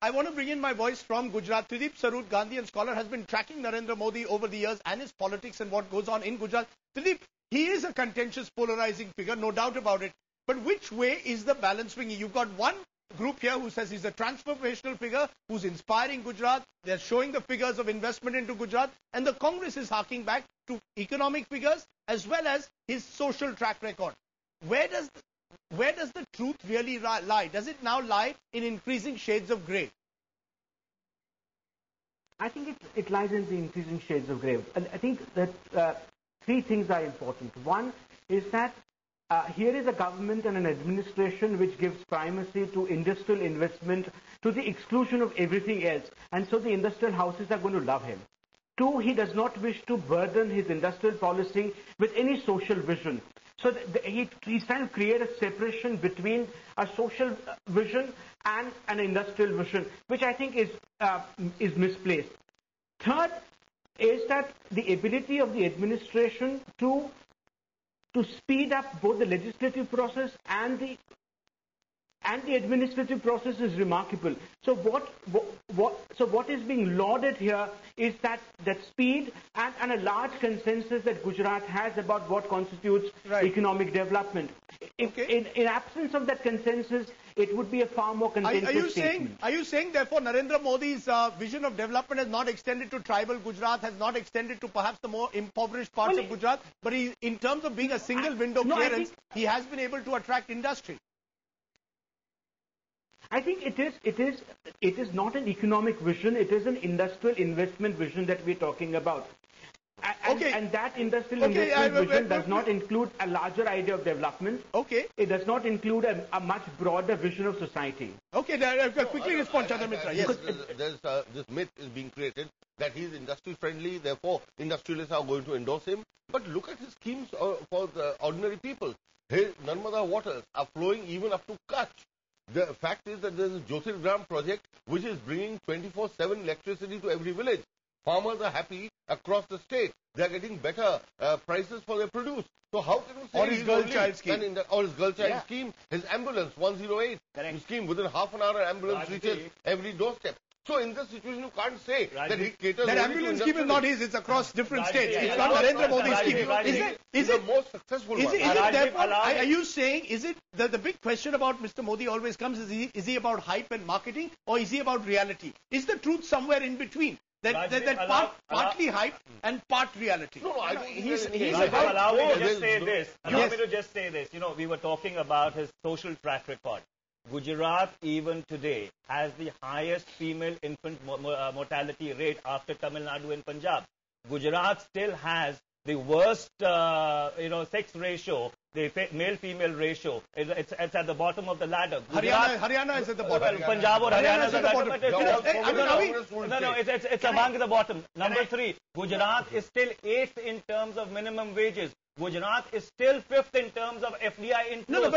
I want to bring in my voice from Gujarat. Tridip Sarut, Gandhian scholar, has been tracking Narendra Modi over the years and his politics and what goes on in Gujarat. Tridip, he is a contentious, polarizing figure, no doubt about it. But which way is the balance swinging? You've got one group here who says he's a transformational figure who's inspiring Gujarat. They're showing the figures of investment into Gujarat. And the Congress is harking back to economic figures as well as his social track record. Where does the truth really lie? Does it now lie in increasing shades of grey? I think it lies in the increasing shades of grey. And I think that three things are important. One is that here is a government and an administration which gives primacy to industrial investment to the exclusion of everything else. And so the industrial houses are going to love him. Two, he does not wish to burden his industrial policy with any social vision. So he's trying to create a separation between a social vision and an industrial vision, which I think is misplaced. Third is that the ability of the administration to speed up both the legislative process and the administrative process is remarkable. So what is being lauded here is that speed and a large consensus that Gujarat has about what constitutes economic development. In absence of that consensus, it would be a far more contentious statement. Are you saying, therefore, Narendra Modi's vision of development has not extended to tribal Gujarat, has not extended to perhaps the more impoverished parts of Gujarat, but in terms of being a single window clearance, he has been able to attract industry? I think it is not an economic vision, it is an industrial investment vision that we're talking about. And that industrial investment vision does not include a larger idea of development. Okay. It does not include a much broader vision of society. Okay, quickly respond, Chandramitra. Yes. This myth is being created that he's industry friendly, therefore industrialists are going to endorse him. But look at his schemes for the ordinary people. His Narmada waters are flowing even up to Kutch. The fact is that there is a Jyotirgram project which is bringing 24/7 electricity to every village. Farmers are happy across the state. They are getting better prices for their produce. So how can you say or his girl child scheme? Or his girl child scheme, his ambulance 108 scheme, within half an hour an ambulance reaches every doorstep. So in this situation, you can't say that he caters. That ambulance scheme is not his; it's across different states. It's not Narendra Modi's scheme. Is it the most successful one? Are you saying? Is it the big question about Mr. Modi always comes? Is he about hype and marketing, or is he about reality? Is the truth somewhere in between? That partly hype and part reality. No, I don't. He's about. Allow me to just say this. Allow me to just say this. You know, we were talking about his social track record. Gujarat even today has the highest female infant mortality rate after Tamil Nadu and Punjab. Gujarat still has the worst, sex ratio, the male-female ratio. It's at the bottom of the ladder. Haryana is at the bottom. Punjab or Haryana is at the bottom. No, it's among the bottom. Number 3, Gujarat is still 8th in terms of minimum wages. Gujarat is still 5th in terms of FDI inflows.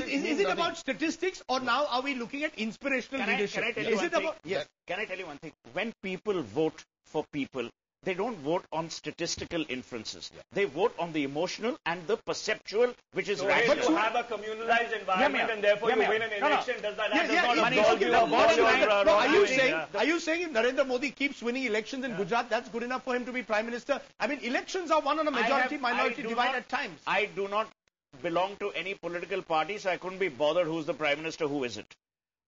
Is it about statistics, or now are we looking at inspirational leadership? Can I tell you one thing? When people vote for people, they don't vote on statistical inferences. They vote on the emotional and the perceptual, which is right. But you have a communalized environment and therefore you win an election. Does that absolve you of all your... Are you saying if Narendra Modi keeps winning elections in Gujarat, that's good enough for him to be Prime Minister? I mean, elections are won on a majority-minority divide at times. I do not belong to any political party, so I couldn't be bothered who's the Prime Minister, who isn't.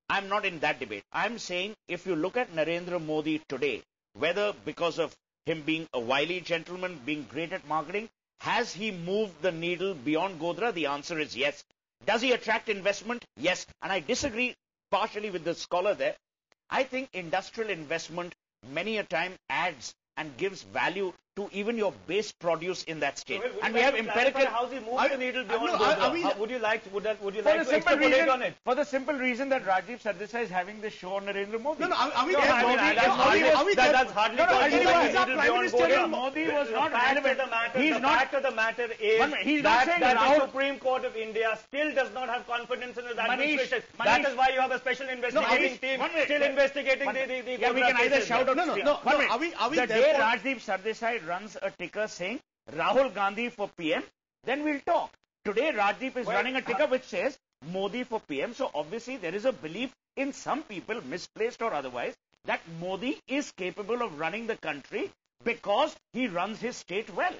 I'm not in that debate. I'm saying if you look at Narendra Modi today, whether because of him being a wily gentleman, being great at marketing, has he moved the needle beyond Godhra? The answer is yes. Does he attract investment? Yes. And I disagree partially with the scholar there. I think industrial investment many a time adds and gives value to even your base produce in that state. And we have empirical... How he moved the needle beyond Godhra? Would you like to extrapolate on it? For the simple reason that Rajdeep Sardesai is having this show on Narendra Modi. That's hardly Modi was not relevant. The fact of the matter is that the Supreme Court of India still does not have confidence in his administration. That is why you have a special investigating team still investigating the Godhra cases. We can either shout out... The day Rajdeep Sardesai runs a ticker saying Rahul Gandhi for PM, then we'll talk. Today Rajdeep is running a ticker which says Modi for PM. So obviously there is a belief in some people, misplaced or otherwise, that Modi is capable of running the country because he runs his state well.